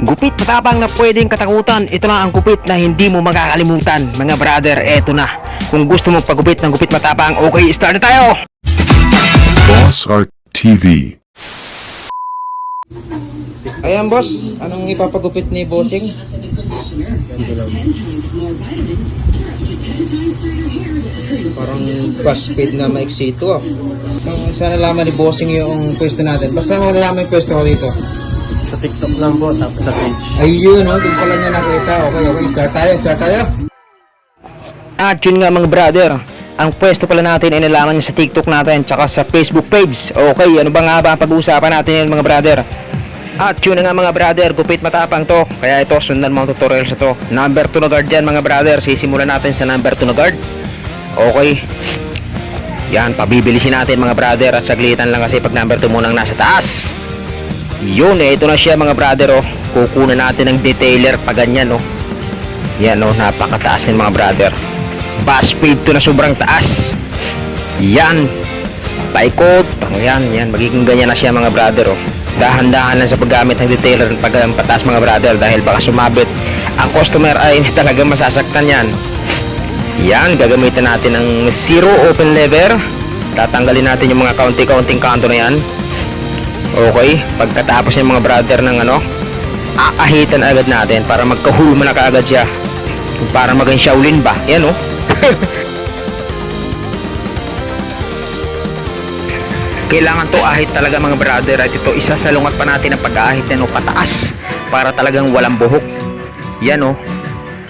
Gupit matapang na pwedeng katakutan. Ito na ang gupit na hindi mo makakalimutan. Mga brother, eto na. Kung gusto mo pagupit ng gupit matapang, okay, start na tayo! Boss Art TV. Ayan boss, anong ipapagupit ni Bossing? Parang brush fade na maiksi ito ah. Saan nalaman ni Bossing yung pwesto natin? Basta mo nalaman yung pwesto ko dito. Sa TikTok lang po, tapos sa page. Ayun, no? Doon pala niya nakita. Okay, start tayo. At yun nga mga brother, ang pwesto pala natin ay nalaman niya sa TikTok natin tsaka sa Facebook page. Okay, ano ba nga ba ang pag-uusapan natin yun mga brother? At yun na nga mga brother, gupit matapang to. Kaya ito, sundan mo ang tutorial sa to. Number 2 na guard yan mga brother. Sisimulan natin sa number 2 na guard. Okay. Yan, pabibilisin natin mga brother. At saglitan lang kasi pag number 2 munang nasa taas. Yun ito na siya mga brother oh. Kukunan natin ng detailer pa ganyan oh. Yan oh, napakataas ng mga brother. Bass speed to na sobrang taas. Yan. Paikot. Yan, magiging ganyan na siya mga brother oh. Dahan-dahan lang sa paggamit ng detailer pag pataas mga brother dahil baka sumabit ang customer ay talagang masasaktan yan. Yan, gagamitan natin ng zero open lever. Tatanggalin natin yung mga kaunti-kaunting kanto na yan. Okay, pagkatapos yung mga brother ng aahitan agad natin para magkahulma na kaagad siya. Para maging Shaolin ba? Yan oh. Kailangan to ahit talaga mga brother. At ito, isasalungat pa natin ang pag-aahit yan pataas para talagang walang buhok. Yan oh.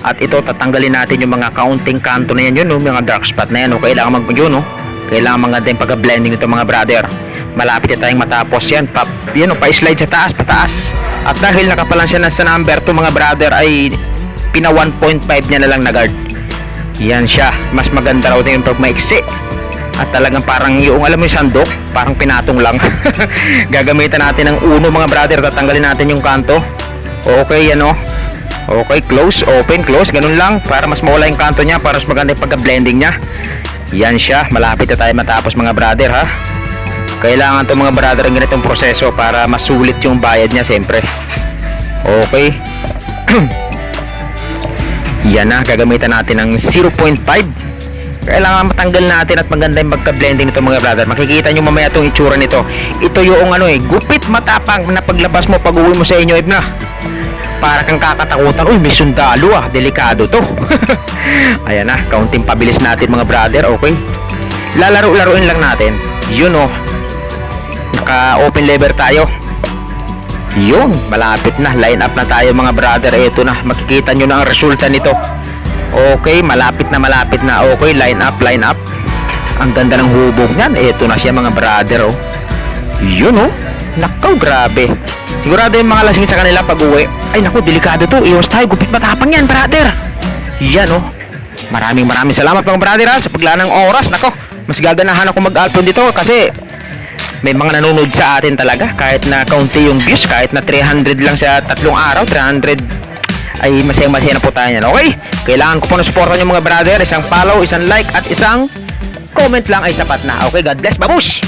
At ito, tatanggalin natin yung mga kaunting kanto na yan, yun oh, mga dark spot na yan oh. Kailangan yun oh. Kailangan mga din pagka-blending nito mga brother. Malapit na tayong matapos yan. Yan o, pa-slide sa taas, pataas. At dahil nakapalan siya na sa number 2 mga brother ay pina 1.5 niya na lang na guard. Yan siya. Mas maganda raw yung pag maiksi. At talagang parang yung alam mo yung sandok, parang pinatong lang. Gagamitan natin ng uno mga brother. Tatanggalin natin yung kanto. Okay, yan o. Okay, close, open, close. Ganun lang para mas mawala yung kanto niya, para mas maganda yung pagka-blending niya. Yan siya. Malapit na tayo matapos mga brother ha. Kailangan to mga brother ang ganitong proseso para masulit yung bayad niya siyempre. Okay. Yan na, gagamitan natin ng 0.5. Kailangan matanggal natin at maganda yung pagka-blending nito mga brother. Makikita nyo mamaya itong itsura nito. Ito yung gupit matapang na paglabas mo, pag-uwi mo sa inyo na. Para kang kakatakutan, uy may sundalo ah, delikado to. Ayan na, kaunting pabilis natin mga brother. Okay. Lalaro-laruin lang natin. Yun oh. Naka-open lever tayo. Yun, malapit na. Line up na tayo mga brother. Ito na, makikita nyo na ang resulta nito. Okay, malapit na. Okay, line up. Ang ganda ng hubog niyan. Ito na siya mga brother oh. Yun oh. Nakaw, grabe. Sigurado yung mga lasing sa kanila pag uwi, ay naku, delikado to. Iwas tayo, gupit matapang yan brother. Yan oh. Maraming salamat mga brother ha, sa paglaan ng oras. Nako, mas gaganahan ako mag-alpon dito kasi may mga nanonood sa atin talaga. Kahit na kaunti yung views, kahit na 300 lang sa 3 araw, 300 ay masaya-masaya na po tayo yan. Okay, kailangan ko po na supportan yung mga brother. Isang follow, isang like at isang comment lang ay sapat na. Okay, God bless, babush!